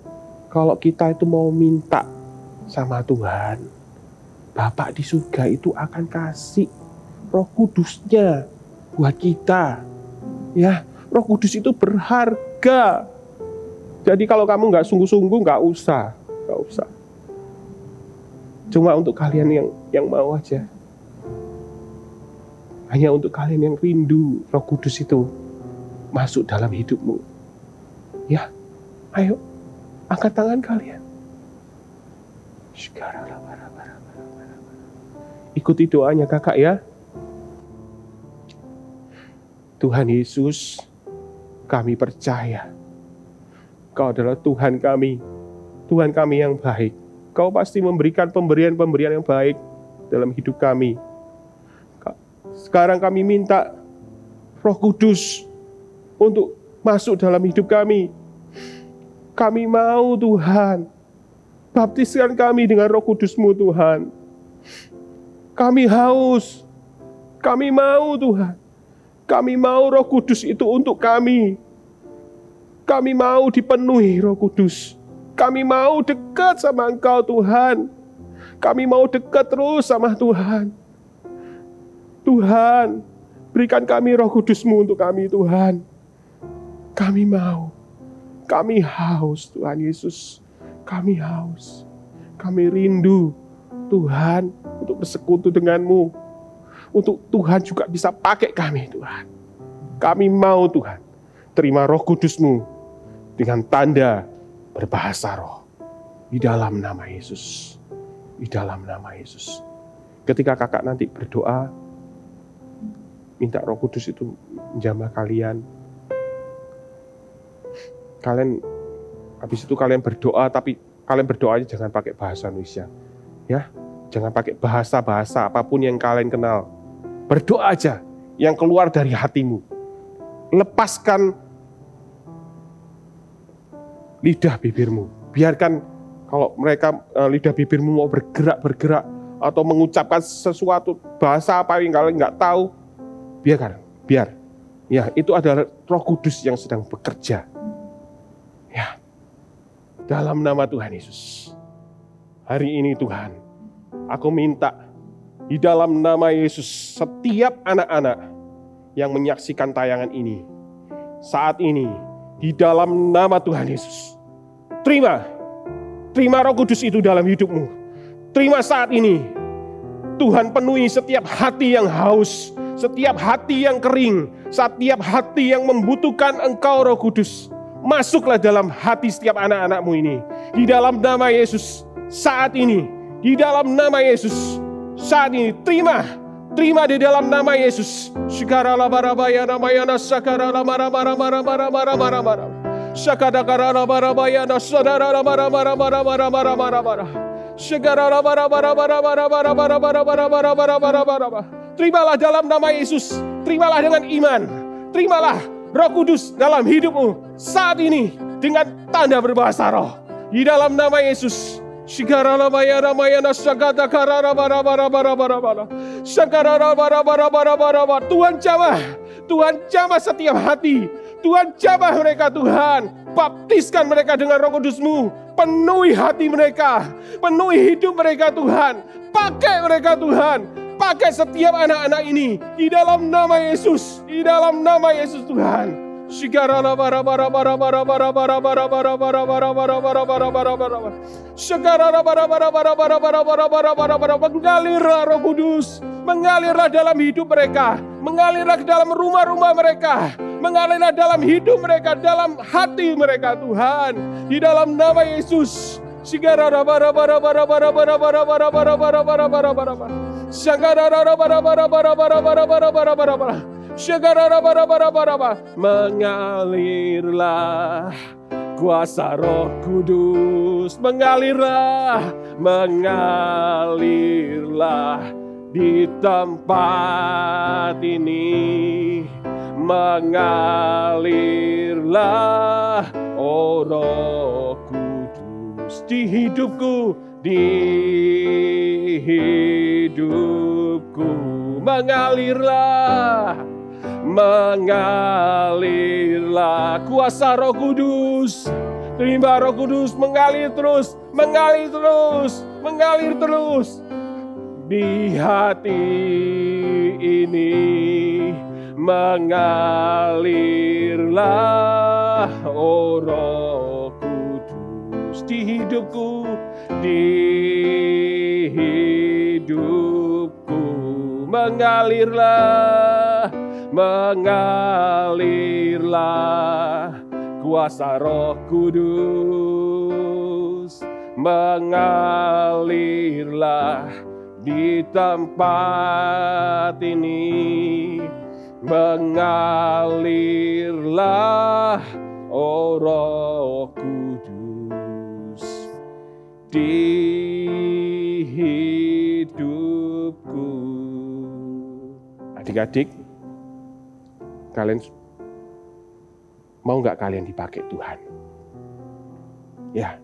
kalau kita itu mau minta sama Tuhan, Bapak di surga itu akan kasih Roh Kudus-Nya buat kita. Ya, Roh Kudus itu berharga. Jadi kalau kamu nggak sungguh-sungguh nggak usah. Cuma untuk kalian yang mau aja. Hanya untuk kalian yang rindu Roh Kudus itu masuk dalam hidupmu. Ya, ayo angkat tangan kalian. Ikuti doanya kakak ya. Tuhan Yesus, kami percaya Kau adalah Tuhan kami yang baik. Kau pasti memberikan pemberian-pemberian yang baik dalam hidup kami. Sekarang kami minta Roh Kudus untuk masuk dalam hidup kami. Kami mau Tuhan, baptiskan kami dengan Roh Kudus-Mu Tuhan. Kami haus, kami mau Tuhan. Kami mau Roh Kudus itu untuk kami. Kami mau dipenuhi Roh Kudus. Kami mau dekat sama Engkau Tuhan. Kami mau dekat terus sama Tuhan. Tuhan, berikan kami Roh Kudus-Mu untuk kami Tuhan. Kami mau. Kami haus Tuhan Yesus. Kami haus. Kami rindu Tuhan untuk bersekutu dengan-Mu. Untuk Tuhan juga bisa pakai kami Tuhan. Kami mau Tuhan terima Roh Kudus-Mu dengan tanda berbahasa roh. Di dalam nama Yesus. Di dalam nama Yesus. Ketika kakak nanti berdoa, minta Roh Kudus itu menjamah kalian. Habis itu kalian berdoa, tapi kalian berdoanya jangan pakai bahasa Indonesia. Ya, jangan pakai bahasa-bahasa apapun yang kalian kenal. Berdoa aja yang keluar dari hatimu. Lepaskan lidah bibirmu. Biarkan kalau mereka lidah bibirmu mau bergerak atau mengucapkan sesuatu bahasa apa yang kalian nggak tahu, biar. Ya, itu adalah Roh Kudus yang sedang bekerja. Ya, dalam nama Tuhan Yesus. Hari ini Tuhan, aku minta di dalam nama Yesus setiap anak-anak yang menyaksikan tayangan ini saat ini di dalam nama Tuhan Yesus. Terima Roh Kudus itu dalam hidupmu. Terima saat ini. Tuhan penuhi setiap hati yang haus, setiap hati yang kering, setiap hati yang membutuhkan Engkau Roh Kudus. Masuklah dalam hati setiap anak-anak-Mu ini. Di dalam nama Yesus saat ini. Di dalam nama Yesus saat ini. Terima di dalam nama Yesus. Syukarala barabaya namayana sakarala marah. Syakadakara barabayana saudara marah. Syukarala barabara. Terimalah dalam nama Yesus. Terimalah dengan iman. Terimalah Roh Kudus dalam hidupmu saat ini dengan tanda berbahasa roh. Di dalam nama Yesus. Shikarala bayara mayana sagata karara bara. Sakarara bara. Tuhan jamah setiap hati. Tuhan jamah mereka Tuhan. Baptiskan mereka dengan Roh Kudus-Mu. Penuhi hati mereka. Penuhi hidup mereka Tuhan. Pakai mereka Tuhan. Pakai setiap anak-anak ini di dalam nama Yesus, di dalam nama Yesus Tuhan. Shikarala bara. Shikarala bara. Mengalirlah Roh Kudus, mengalirlah dalam hidup mereka, mengalirlah ke dalam rumah-rumah mereka, mengalirlah dalam hidup mereka, dalam hati mereka Tuhan, di dalam nama Yesus. Shikarala bara. Mengalirlah kuasa Roh Kudus, mengalirlah di tempat ini, mengalirlah oh Roh Kudus di hidupku, mengalirlah mengalirlah kuasa Roh Kudus. Terima Roh Kudus mengalir terus, mengalir terus, mengalir terus di hati ini. Mengalirlah oh Roh Kudus di hidupku, di hidupku. Mengalirlah, mengalirlah kuasa Roh Kudus, mengalirlah di tempat ini, mengalirlah oh Roh Kudus di hidupku. Adik-adik, kalian mau nggak kalian dipakai Tuhan? Ya.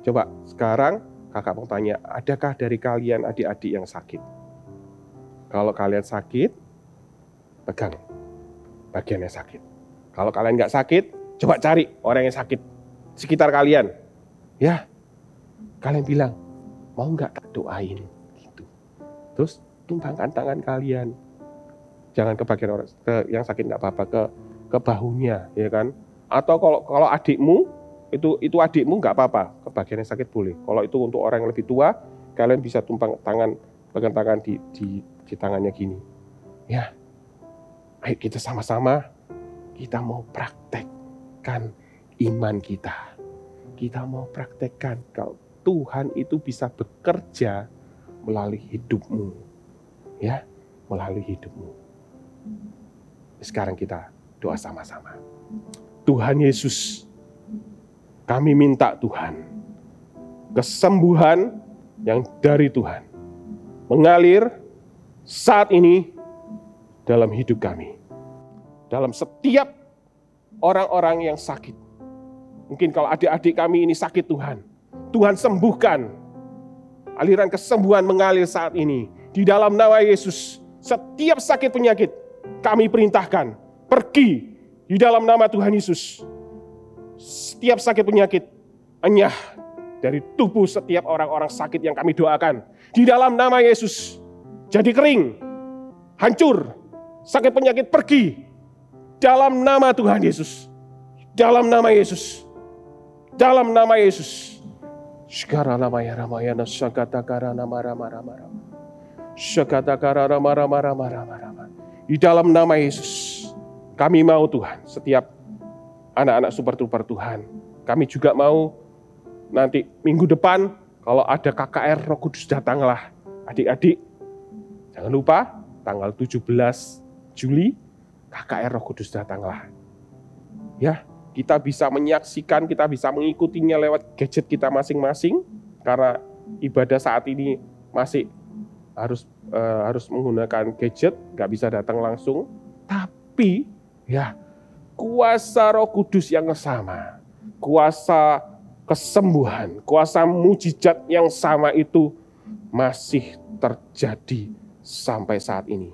Coba sekarang kakak mau tanya, adakah dari kalian adik-adik yang sakit? Kalau kalian sakit, pegang bagian yang sakit. Kalau kalian nggak sakit, coba cari orang yang sakit sekitar kalian. Ya, kalian bilang, mau nggak tak doain? Gitu. Terus tumpangkan tangan kalian. Jangan ke bagian orang yang sakit nggak apa-apa, ke bahunya, ya kan? Atau kalau adikmu itu adikmu nggak apa-apa, ke bagian yang sakit boleh. Kalau itu untuk orang yang lebih tua, kalian bisa tumpang tangan, pegang tangan di tangannya gini. Ya, ayo kita sama-sama, kita mau praktekkan iman kita. Kita mau praktekkan kalau Tuhan itu bisa bekerja melalui hidupmu, ya, melalui hidupmu. Sekarang kita doa sama-sama. Tuhan Yesus, kami minta Tuhan, kesembuhan yang dari Tuhan mengalir saat ini dalam hidup kami. Dalam setiap orang-orang yang sakit. Mungkin kalau adik-adik kami ini sakit Tuhan, Tuhan sembuhkan. Aliran kesembuhan mengalir saat ini. Di dalam nama Yesus, setiap sakit penyakit kami perintahkan, pergi di dalam nama Tuhan Yesus. Setiap sakit penyakit enyah dari tubuh setiap orang-orang sakit yang kami doakan. Di dalam nama Yesus, jadi kering, hancur, sakit penyakit pergi. Dalam nama Tuhan Yesus. Dalam nama Yesus. Dalam nama Yesus. Sekarang namanya Ramayana Sakata Karana Mara. Sakata Karana Mara. Di dalam nama Yesus, kami mau Tuhan, setiap anak-anak super trooper Tuhan, kami juga mau nanti minggu depan kalau ada KKR Roh Kudus datanglah. Adik-adik, jangan lupa tanggal 17 Juli KKR Roh Kudus datanglah. Ya, kita bisa menyaksikan, kita bisa mengikutinya lewat gadget kita masing-masing karena ibadah saat ini masih harus menggunakan gadget, nggak bisa datang langsung. Tapi ya, kuasa Roh Kudus yang sama, kuasa kesembuhan, kuasa mujizat yang sama itu masih terjadi sampai saat ini.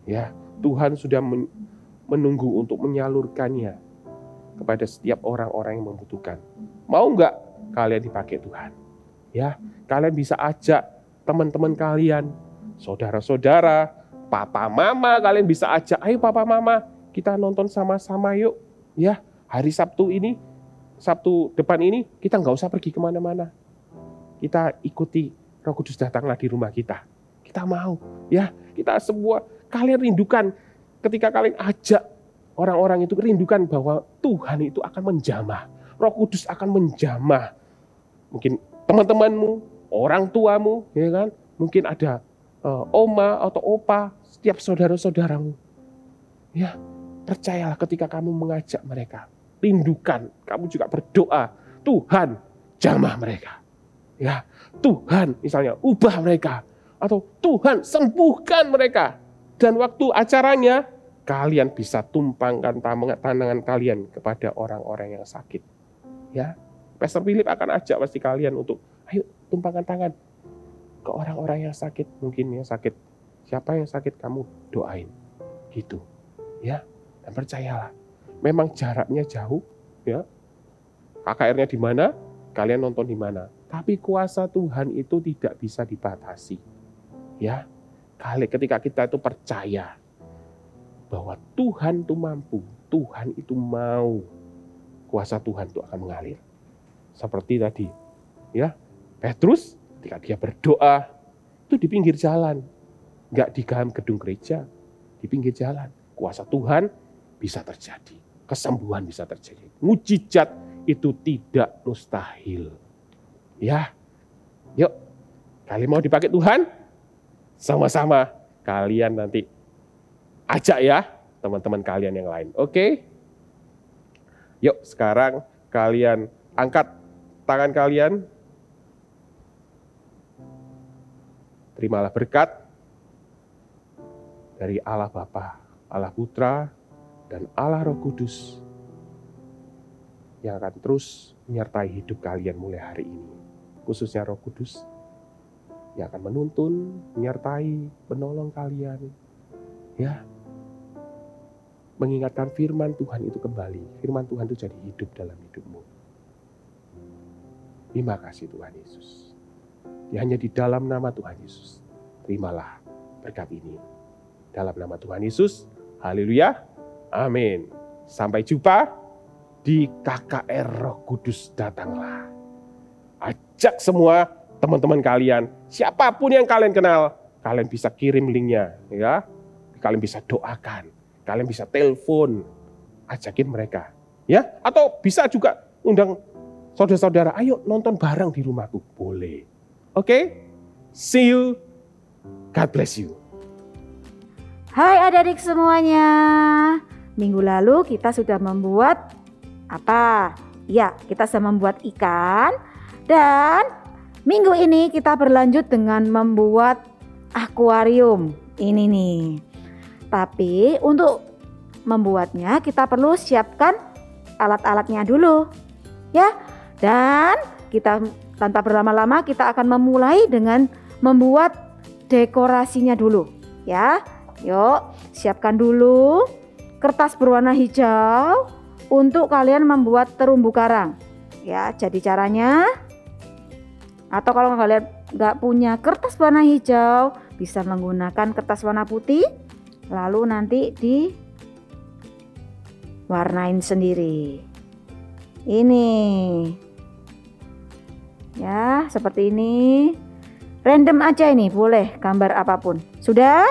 Ya, Tuhan sudah menunggu untuk menyalurkannya kepada setiap orang-orang yang membutuhkan. Mau nggak kalian dipakai Tuhan? Ya, kalian bisa ajak teman-teman kalian, saudara-saudara, papa mama, kalian bisa ajak, ayo papa mama, kita nonton sama-sama yuk. Ya, hari Sabtu ini, Sabtu depan ini, kita nggak usah pergi kemana-mana. Kita ikuti Roh Kudus datanglah di rumah kita. Kita mau, ya, kita semua, kalian rindukan, ketika kalian ajak orang-orang itu, rindukan bahwa Tuhan itu akan menjamah. Roh Kudus akan menjamah. Mungkin teman-temanmu, orang tuamu, ya kan? Mungkin ada oma atau opa, setiap saudara-saudaramu. Ya, percayalah ketika kamu mengajak mereka, rindukan, kamu juga berdoa, Tuhan jamah mereka. Ya, Tuhan misalnya ubah mereka, atau Tuhan sembuhkan mereka. Dan waktu acaranya, kalian bisa tumpangkan tangan kalian kepada orang-orang yang sakit. Ya, Pastor Philip akan ajak pasti kalian untuk, ayo tumpangkan tangan ke orang-orang yang sakit. Mungkin yang sakit, siapa yang sakit kamu doain. Gitu. Ya. Dan percayalah, memang jaraknya jauh, ya. KKR-nya di mana? Kalian nonton di mana? Tapi kuasa Tuhan itu tidak bisa dibatasi. Ya. Ketika kita itu percaya bahwa Tuhan itu mampu, Tuhan itu mau, kuasa Tuhan itu akan mengalir. Seperti tadi, ya, Petrus ketika dia berdoa itu di pinggir jalan, nggak di dalam gedung gereja, di pinggir jalan. Kuasa Tuhan bisa terjadi, kesembuhan bisa terjadi, mujizat itu tidak mustahil. Ya, yuk, kalian mau dipakai Tuhan? Sama-sama kalian nanti ajak ya teman-teman kalian yang lain. Oke? Yuk sekarang kalian angkat tangan kalian. Terimalah berkat dari Allah Bapa, Allah Putra, dan Allah Roh Kudus yang akan terus menyertai hidup kalian mulai hari ini. Khususnya Roh Kudus yang akan menuntun, menyertai, menolong kalian. Ya, mengingatkan firman Tuhan itu kembali. Firman Tuhan itu jadi hidup dalam hidupmu. Terima kasih Tuhan Yesus. Hanya di dalam nama Tuhan Yesus, terimalah berkat ini. Dalam nama Tuhan Yesus, haleluya, amin. Sampai jumpa di KKR Roh Kudus datanglah. Ajak semua teman-teman kalian, siapapun yang kalian kenal, kalian bisa kirim linknya, ya. Kalian bisa doakan, kalian bisa telepon, ajakin mereka, ya. Atau bisa juga undang saudara-saudara, ayo nonton bareng di rumahku, boleh. Oke, see you, God bless you. Hai adik-adik semuanya, minggu lalu kita sudah membuat apa? Ya, kita sudah membuat ikan dan minggu ini kita berlanjut dengan membuat akuarium ini nih. Tapi untuk membuatnya kita perlu siapkan alat-alatnya dulu. Ya. Dan kita tanpa berlama-lama kita akan memulai dengan membuat dekorasinya dulu, ya. Yuk, siapkan dulu kertas berwarna hijau untuk kalian membuat terumbu karang. Ya, jadi caranya, atau kalau kalian nggak punya kertas warna hijau, bisa menggunakan kertas warna putih, lalu nanti diwarnain sendiri. Ini, ya seperti ini. Random aja ini, boleh gambar apapun. Sudah?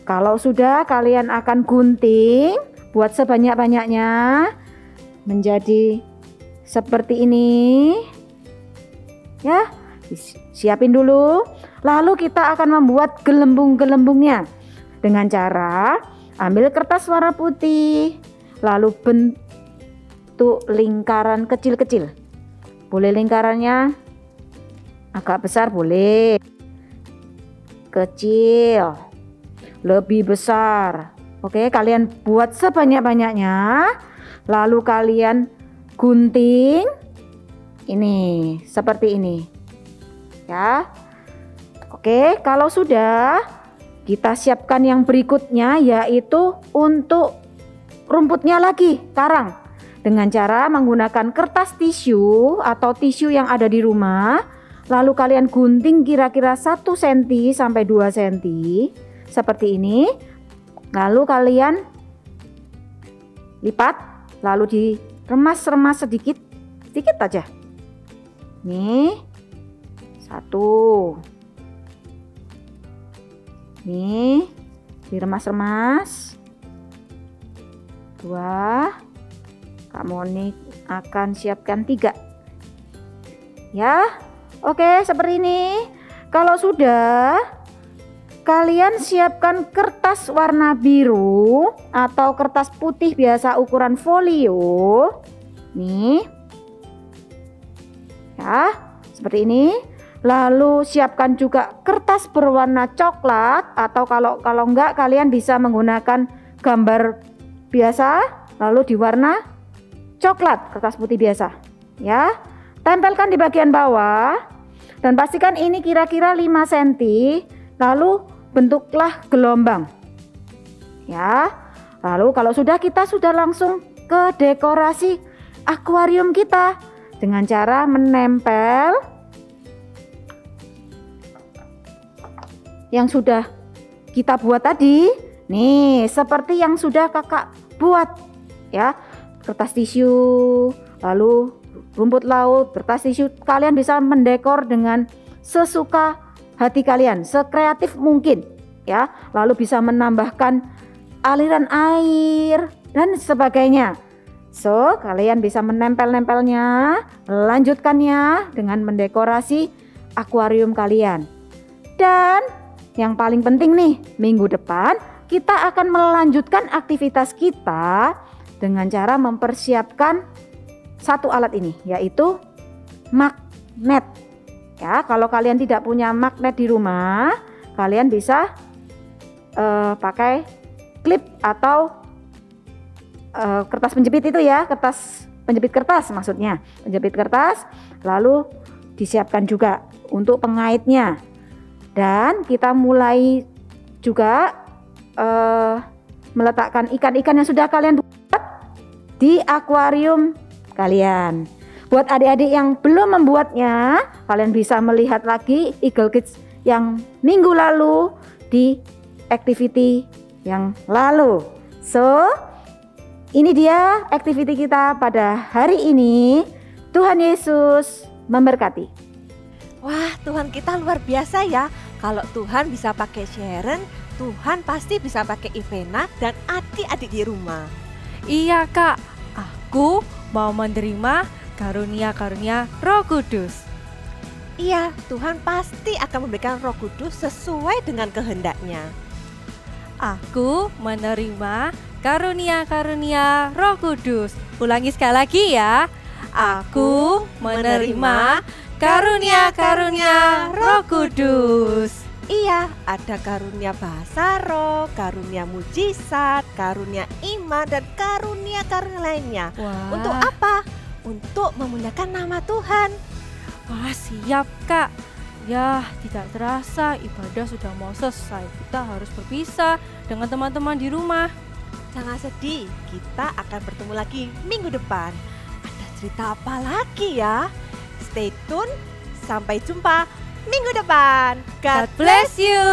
Kalau sudah, kalian akan gunting, buat sebanyak-banyaknya menjadi seperti ini. Ya. Siapin dulu, lalu kita akan membuat gelembung-gelembungnya dengan cara ambil kertas warna putih, lalu bentuk lingkaran kecil-kecil. Boleh lingkarannya agak besar, boleh kecil, lebih besar. Oke, kalian buat sebanyak-banyaknya, lalu kalian gunting ini seperti ini. Ya, oke, kalau sudah kita siapkan yang berikutnya, yaitu untuk rumputnya lagi, karang, dengan cara menggunakan kertas tisu atau tisu yang ada di rumah, lalu kalian gunting kira-kira 1 cm sampai 2 cm seperti ini, lalu kalian lipat, lalu diremas-remas sedikit aja. Nih, 1. Nih, diremas-remas. 2. Kamu nih akan siapkan 3. Ya, oke, seperti ini. Kalau sudah, kalian siapkan kertas warna biru atau kertas putih biasa ukuran folio. Nih. Ya, seperti ini. Lalu siapkan juga kertas berwarna coklat, atau kalau enggak kalian bisa menggunakan gambar biasa lalu di warna coklat, kertas putih biasa. Ya. Tempelkan di bagian bawah dan pastikan ini kira-kira 5 cm, lalu bentuklah gelombang. ya. Lalu kalau kita sudah langsung ke dekorasi akuarium kita dengan cara menempel yang sudah kita buat tadi. Nih, seperti yang sudah kakak buat ya. Kertas tisu, lalu rumput laut, kertas tisu. Kalian bisa mendekor dengan sesuka hati kalian, sekreatif mungkin ya. Lalu bisa menambahkan aliran air dan sebagainya. So, kalian bisa menempel-nempelnya, melanjutkannya dengan mendekorasi akuarium kalian. Dan yang paling penting nih, minggu depan kita akan melanjutkan aktivitas kita dengan cara mempersiapkan satu alat ini, yaitu magnet. Ya, kalau kalian tidak punya magnet di rumah, kalian bisa pakai klip atau kertas penjepit itu ya, kertas penjepit kertas maksudnya, penjepit kertas. Lalu disiapkan juga untuk pengaitnya. Dan kita mulai juga meletakkan ikan-ikan yang sudah kalian buat di akuarium kalian. Buat adik-adik yang belum membuatnya, kalian bisa melihat lagi Eagle Kids yang minggu lalu di activity yang lalu. So, ini dia activity kita pada hari ini. Tuhan Yesus memberkati. Wah, Tuhan kita luar biasa ya. Kalau Tuhan bisa pakai Sharon, Tuhan pasti bisa pakai Ivena dan adik-adik di rumah. Iya Kak, aku mau menerima karunia-karunia Roh Kudus. Iya, Tuhan pasti akan memberikan Roh Kudus sesuai dengan kehendaknya. Aku menerima karunia-karunia Roh Kudus. Ulangi sekali lagi ya. Aku menerima karunia-karunia Roh Kudus. Iya, ada karunia bahasa roh, karunia mujizat, karunia iman, dan karunia-karunia lainnya. Wah. Untuk apa? Untuk memuliakan nama Tuhan. Wah, siap Kak. Ya, tidak terasa ibadah sudah mau selesai. Kita harus berpisah dengan teman-teman di rumah. Jangan sedih, kita akan bertemu lagi minggu depan. Ada cerita apa lagi ya? Stay tune, sampai jumpa minggu depan. God bless you.